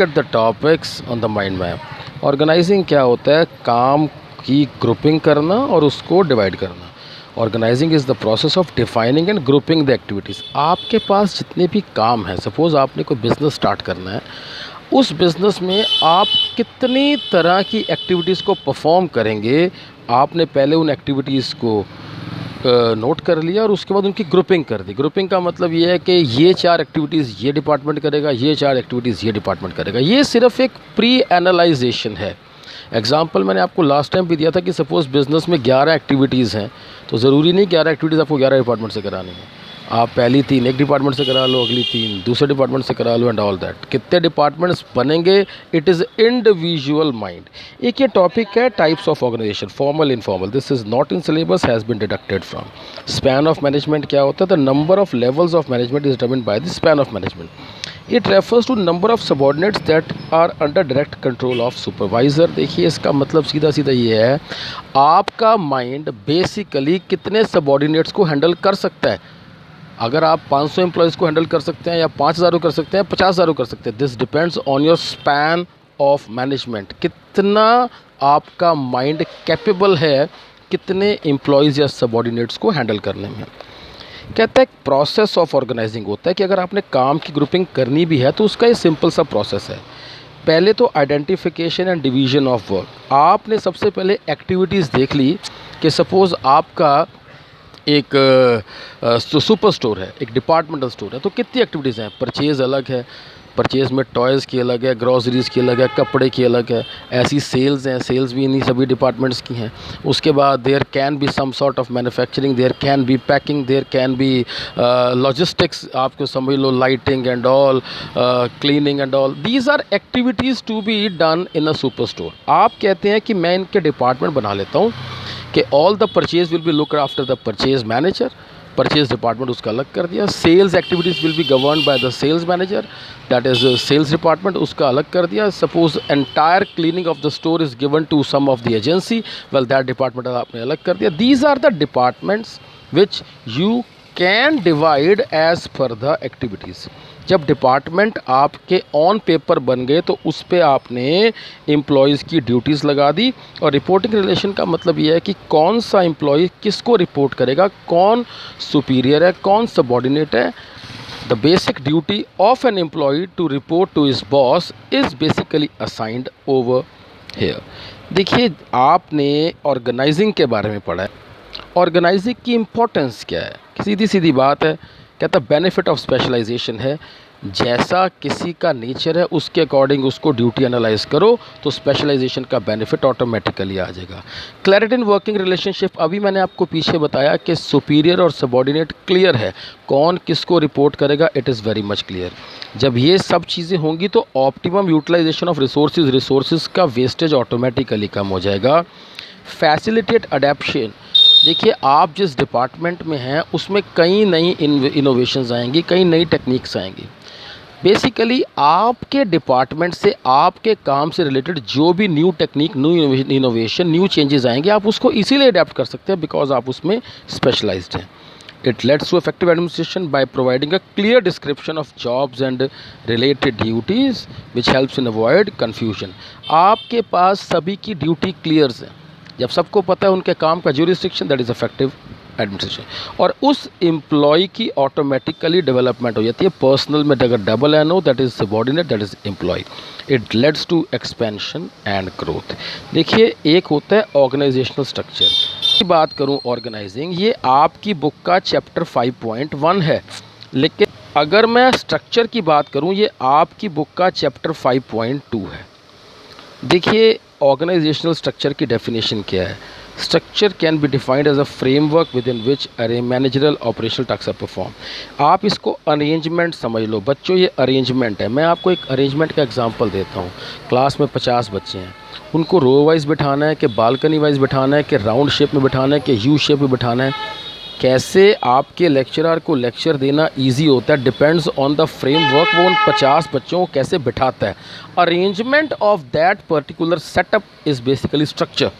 at the topics on the mind map। Organising क्या होता है? काम की ग्रुपिंग करना और उसको डिवाइड करना। Organising is the process of defining and grouping the activities. आपके पास जितने भी काम हैं, सपोज़ आपने कोई बिज़नेस स्टार्ट करना है, उस बिज़नेस में आप कितनी तरह की एक्टिविटीज़ को परफॉर्म करेंगे, आपने पहले उन एक्टिविटीज़ को नोट कर लिया और उसके बाद उनकी ग्रुपिंग कर दी। ग्रुपिंग का मतलब ये है कि ये 4 एक्टिविटीज़ ये डिपार्टमेंट करेगा, ये 4 एक्टिविटीज़ ये डिपार्टमेंट करेगा। ये सिर्फ एक प्री एनालाइजेशन है। एग्जाम्पल मैंने आपको लास्ट टाइम भी दिया था कि सपोज़ बिज़नेस में 11 एक्टिविटीज़ हैं, तो ज़रूरी नहीं 11 एक्टिविटीज़ आपको 11 डिपार्टमेंट से करानी है। आप पहली 3 एक डिपार्टमेंट से करा लो, अगली 3 दूसरे डिपार्टमेंट से करा लो एंड ऑल दैट। कितने डिपार्टमेंट्स बनेंगे, इट इज़ इंडिविजुअल माइंड। एक ये टॉपिक है types of organisation, formal informal. This is not in syllabus, has been deducted from. Span of management क्या होता है? The number of levels of management is determined by the span of management. It refers to number of subordinates that are under direct control of supervisor. देखिए इसका मतलब सीधा सीधा ये है, आपका माइंड बेसिकली कितने सबॉर्डिनेट्स को हैंडल कर सकता है। अगर आप 500 एम्प्लॉयज़ को हैंडल कर सकते हैं या 5000 को कर सकते हैं, 50,000 को कर सकते हैं। This depends on your span of management. कितना आपका माइंड कैपेबल है कितने एम्प्लॉयज़ या सबॉर्डिनेट्स को हैंडल करने में। कहता है प्रोसेस ऑफ ऑर्गेनाइजिंग होता है कि अगर आपने काम की ग्रुपिंग करनी भी है तो उसका ये सिंपल सा प्रोसेस है। पहले तो identification and division of work. आपने सबसे पहले एक्टिविटीज़ देख ली कि सपोज़ आपका एक सुपर स्टोर है, एक डिपार्टमेंटल स्टोर है, तो कितनी एक्टिविटीज़ हैं? परचेज़ अलग है, परचेज़ में टॉयज़ की अलग है, ग्रॉसरीज़ की अलग है, कपड़े की अलग है। ऐसी सेल्स हैं, सेल्स भी इन्हीं सभी डिपार्टमेंट्स की हैं। उसके बाद there can be some sort of manufacturing, there can be packing, there can be logistics, आपको समझ लो lighting and all, cleaning and all. These are activities to be done in a super store. आप कहते हैं कि मैं इनके department बना लेता हूँ कि all the purchase will be look after the purchase manager. Purchase department उसका अलग कर दिया। Sales activities will be govern by the sales manager, that is sales department, उसका अलग कर दिया। Suppose entire cleaning of the store is given to some of the agency, well that department आपने अलग कर दिया। These are the departments which you can divide as per the activities. जब department आपके ऑन पेपर बन गए तो उस पर आपने एम्प्लॉयज़ की ड्यूटीज़ लगा दी। और रिपोर्टिंग रिलेशन का मतलब ये है कि कौन सा एम्प्लॉय किसको रिपोर्ट करेगा, कौन सुपीरियर है, कौन सबॉर्डिनेट है। The basic duty of an employee to report to his boss is basically assigned over here. देखिए आपने ऑर्गेनाइजिंग के बारे में पढ़ा है। ऑर्गेनाइजिंग की इम्पोर्टेंस क्या है? सीधी सीधी बात है, कहता बेनिफिट ऑफ स्पेशलाइजेशन है। जैसा किसी का नेचर है उसके अकॉर्डिंग उसको ड्यूटी एनालाइज करो तो स्पेशलाइजेशन का बेनिफिट ऑटोमेटिकली आ जाएगा। क्लैरिटी इन वर्किंग रिलेशनशिप, अभी मैंने आपको पीछे बताया कि सुपीरियर और सबॉर्डिनेट क्लियर है, कौन किसको रिपोर्ट करेगा, it is very much clear. जब ये सब चीज़ें होंगी तो ऑप्टिमम यूटिलाइजेशन ऑफ रिसोर्सेज का वेस्टेज ऑटोमेटिकली कम हो जाएगा। फैसिलिटेट अडेप्शन, देखिए आप जिस डिपार्टमेंट में हैं उसमें कई नई इनोवेशंस आएंगी, कई नई टेक्निक्स आएंगी। बेसिकली आपके डिपार्टमेंट से, आपके काम से रिलेटेड जो भी new technique, new innovation, new changes आएंगे, आप उसको इसीलिए अडेप्ट कर सकते हैं बिकॉज आप उसमें स्पेशलाइज्ड हैं। It leads to effective administration by providing a clear description of jobs and related duties which helps in avoid confusion. आपके पास सभी की ड्यूटी क्लियर्स है, जब सबको पता है उनके काम का jurisdiction, that is effective administration. और उस एम्प्लॉय की ऑटोमेटिकली डेवलपमेंट हो जाती है। पर्सनल में अगर डबल एन हो, that is subordinate, that is employee. It leads to expansion and growth. देखिए एक होता है ऑर्गेनाइजेशनल स्ट्रक्चर की बात करूं, ऑर्गेनाइजिंग, ये आपकी बुक का चैप्टर 5.1 है। लेकिन अगर मैं स्ट्रक्चर की बात करूं, ये आपकी बुक का चैप्टर 5.2 है। देखिए ऑर्गेनाइजेशनल स्ट्रक्चर की डेफिनेशन क्या है? Structure can be defined as a framework within which managerial operational task are perform. आप इसको अरेंजमेंट समझ लो बच्चों, ये अरेंजमेंट है। मैं आपको एक अरेंजमेंट का एग्जांपल देता हूँ। क्लास में 50 बच्चे हैं, उनको रो वाइज बिठाना है कि बालकनी वाइज बिठाना है कि राउंड शेप में बिठाना है कि यू शेप में बिठाना है। कैसे आपके लेक्चरर को लेक्चर देना इजी होता है डिपेंड्स ऑन द फ्रेमवर्क, वो उन 50 बच्चों को कैसे बिठाता है। Arrangement of that particular setup is basically structure.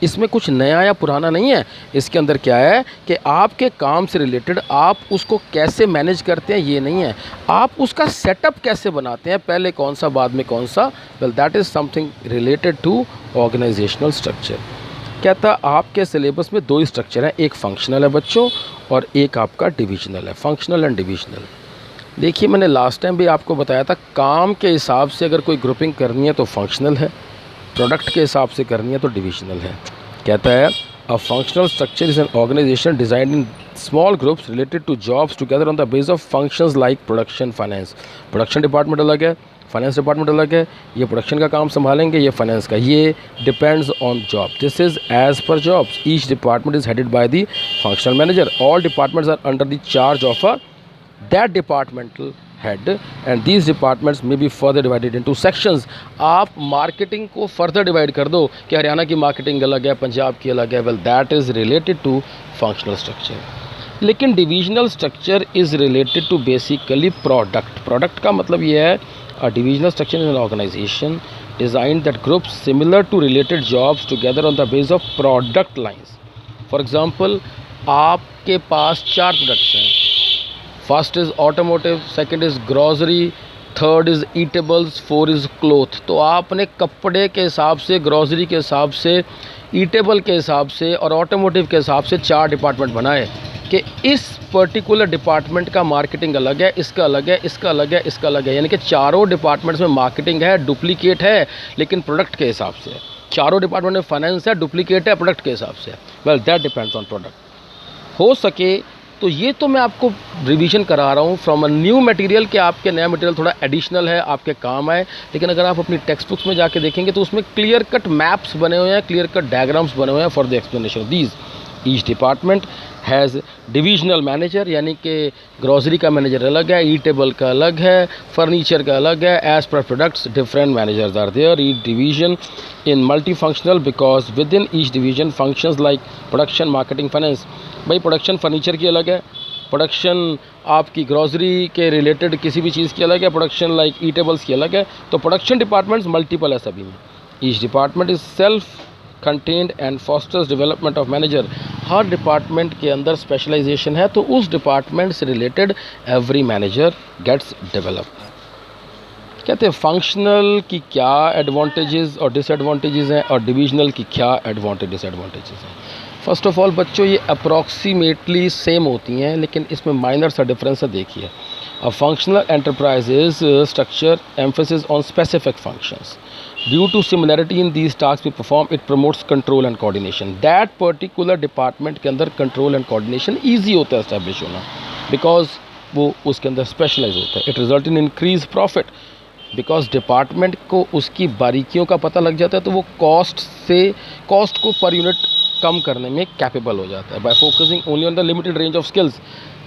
इसमें कुछ नया या पुराना नहीं है। इसके अंदर क्या है कि आपके काम से रिलेटेड आप उसको कैसे मैनेज करते हैं ये नहीं है, आप उसका सेटअप कैसे बनाते हैं, पहले कौन सा बाद में कौन सा। Well that is something related to organisational structure. कहता आपके सिलेबस में दो ही स्ट्रक्चर है, एक फंक्शनल है बच्चों और एक आपका डिविजनल है, फंक्शनल एंड डिविजनल। देखिए मैंने लास्ट टाइम भी आपको बताया था, काम के हिसाब से अगर कोई ग्रुपिंग करनी है तो फंक्शनल है, प्रोडक्ट के हिसाब से करनी है तो डिविजनल है। कहता है a functional structure is an organisation designed in small groups related to jobs together on the base of functions like production finance. Production department अलग है, फाइनेंस डिपार्टमेंट अलग है, ये प्रोडक्शन का काम संभालेंगे, ये फाइनेंस का, ये depends on job. This is as per jobs, each department is headed by the functional manager, all departments are under the charge of a that departmental head and these departments में be further divided into sections. आप marketing को further divide कर दो कि हरियाणा की marketing अलग है, पंजाब की अलग है, well that is related to functional structure. लेकिन divisional structure is related to basically product. Product का मतलब ये है a divisional structure in an organisation designed that group similar to related jobs together on the base of product lines. For example आपके पास 4 products हैं, first is automotive, second is grocery, third is eatables, 4 is cloth. तो आपने कपड़े के हिसाब से, grocery के हिसाब से, ईटेबल के हिसाब से और ऑटोमोटिव के हिसाब से 4 डिपार्टमेंट बनाए कि इस पर्टिकुलर डिपार्टमेंट का मार्केटिंग अलग है, इसका अलग है, इसका अलग है, इसका अलग है। यानी कि चारों डिपार्टमेंट्स में मार्केटिंग है, डुप्लीकेट है, लेकिन प्रोडक्ट के हिसाब से। चारों डिपार्टमेंट में फाइनेंस है, डुप्लीकेट है, प्रोडक्ट के हिसाब से। Well that depends on product. हो सके तो ये तो मैं आपको रिवीजन करा रहा हूँ फ्रॉम अ न्यू मटेरियल कि आपके नया मटेरियल थोड़ा एडिशनल है, आपके काम आए। लेकिन अगर आप अपनी टेक्स्ट बुक्स में जाके देखेंगे तो उसमें क्लियर कट मैप्स बने हुए हैं, क्लियर कट डायग्राम्स बने हुए हैं for the explanation these. Each department has divisional manager, यानी कि ग्रॉसरी का मैनेजर अलग है, ईटेबल का अलग है, फर्नीचर का अलग है। As per products different managers are there. Each division in multi functional because within each division functions like production, marketing, finance. भाई प्रोडक्शन फर्नीचर की अलग है, प्रोडक्शन आपकी ग्रॉसरी के रिलेटेड किसी भी चीज़ की अलग है, प्रोडक्शन लाइक ईटेबल्स की अलग है। तो प्रोडक्शन डिपार्टमेंट्स मल्टीपल है सभी में। Each department is self contained and fosters development of manager. हर डिपार्टमेंट के अंदर स्पेशलाइजेशन है, तो उस डिपार्टमेंट से related every manager gets developed. कहते हैं फंक्शनल की क्या एडवांटेजेस और डिसएडवांटेजेस हैं और डिविजनल की क्या एडवांटेज डिसएडवांटेजेस हैं। फर्स्ट ऑफ ऑल बच्चों ये अप्रॉक्सीमेटली सेम होती हैं, लेकिन इसमें माइनर सा डिफरेंस है। देखिए a functional enterprises structure emphasis on specific functions due to similarity in these task we perform it promotes control and coordination. That particular department के अंदर कंट्रोल एंड कोऑर्डिनेशन ईजी होता है एस्टैब्लिश होना, because वो उसके अंदर स्पेशलाइज होता है। It result in increase profit because department को उसकी बारीकियों का पता लग जाता है, तो वो कॉस्ट को पर यूनिट कम करने में कैपेबल हो जाता है bye focusing only on the limited range of skills.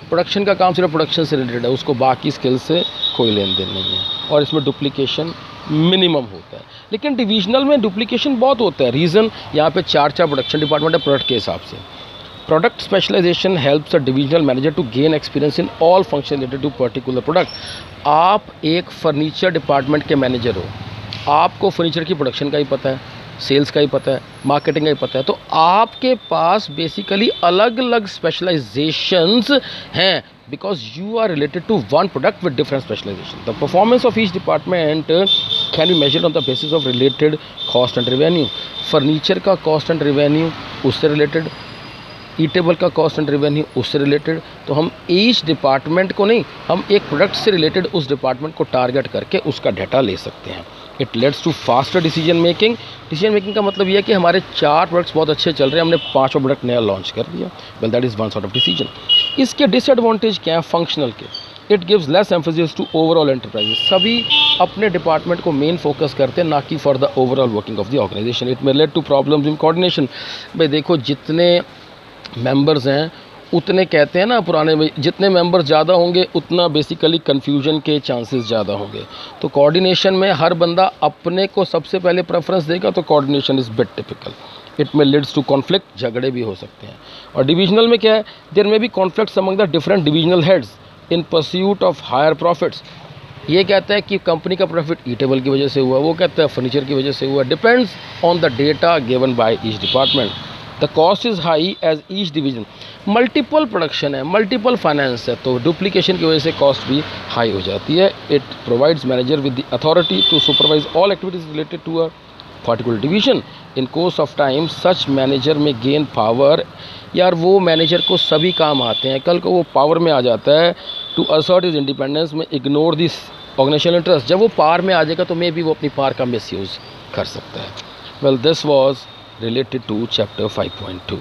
Production का काम सिर्फ प्रोडक्शन से रिलेटेड है, उसको बाकी स्किल्स से कोई लेन देन नहीं है, और इसमें डुप्लीकेशन मिनिमम होता है। लेकिन डिविजनल में डुप्लीकेशन बहुत होता है। रीज़न यहाँ पे 4 प्रोडक्शन डिपार्टमेंट है प्रोडक्ट के हिसाब से। Product specialisation helps a divisional manager to gain experience in all function related to particular product. आप एक फर्नीचर डिपार्टमेंट के मैनेजर हो, आपको फर्नीचर की प्रोडक्शन का ही पता है, सेल्स का ही पता है, मार्केटिंग का ही पता है, तो आपके पास बेसिकली अलग अलग स्पेशलाइजेशंस हैं because you are related to one product with different specialization. The performance of each department can be measured on the basis of related cost and revenue. Furniture का कॉस्ट एंड रेवेन्यू उससे related, eatable का cost and revenue उससे related. तो हम each department को नहीं, हम एक प्रोडक्ट से रिलेटेड उस डिपार्टमेंट को टारगेट करके उसका डाटा ले सकते हैं। It leads to faster decision making. Decision making का मतलब यह है कि हमारे 4 प्रोडक्ट्स बहुत अच्छे चल रहे हैं, हमने 5वां प्रोडक्ट नया लॉन्च कर दिया, well that is one sort of decision. इसके डिसएडवांटेज क्या है फंक्शनल के? It gives less emphasis to overall enterprises. सभी अपने डिपार्टमेंट को मेन फोकस करते हैं, ना कि for the overall working of the organisation. It may lead to problems in coordination. भाई देखो जितने मेंबर्स हैं उतने, कहते हैं ना पुराने भाई, जितने मेंबर्स ज़्यादा होंगे उतना बेसिकली कन्फ्यूजन के चांसेस ज़्यादा होंगे। तो कोऑर्डिनेशन में हर बंदा अपने को सबसे पहले प्रेफरेंस देगा, तो coordination is bit typical. It में लीड्स टू कॉन्फ्लिक्ट, झगड़े भी हो सकते हैं। और डिविजनल में क्या है, there may be conflicts among the different divisional heads in pursuit of higher profits. ये कहता है कि कंपनी का प्रॉफिट ई टेबल की वजह से हुआ, वो कहता है फर्नीचर की वजह से हुआ। Depends on the data given by each department. The cost is high as each division. Multiple production है, मल्टीपल फाइनेंस है, तो डुप्लीकेशन की वजह से कॉस्ट भी हाई हो जाती है। It provides manager with the authority to supervise all activities related to a particular division. In course of time such manager may gain power. यार वो मैनेजर को सभी काम आते हैं, कल को वो पावर में आ जाता है टू असर्ट इज इंडिपेंडेंस में इग्नोर दिस ऑर्गेनाइजेशनल इंटरेस्ट। जब वो पावर में आ जाएगा तो मे भी वो अपनी पावर का मिसयूज़ कर सकता है। Well this was related to chapter 5.2।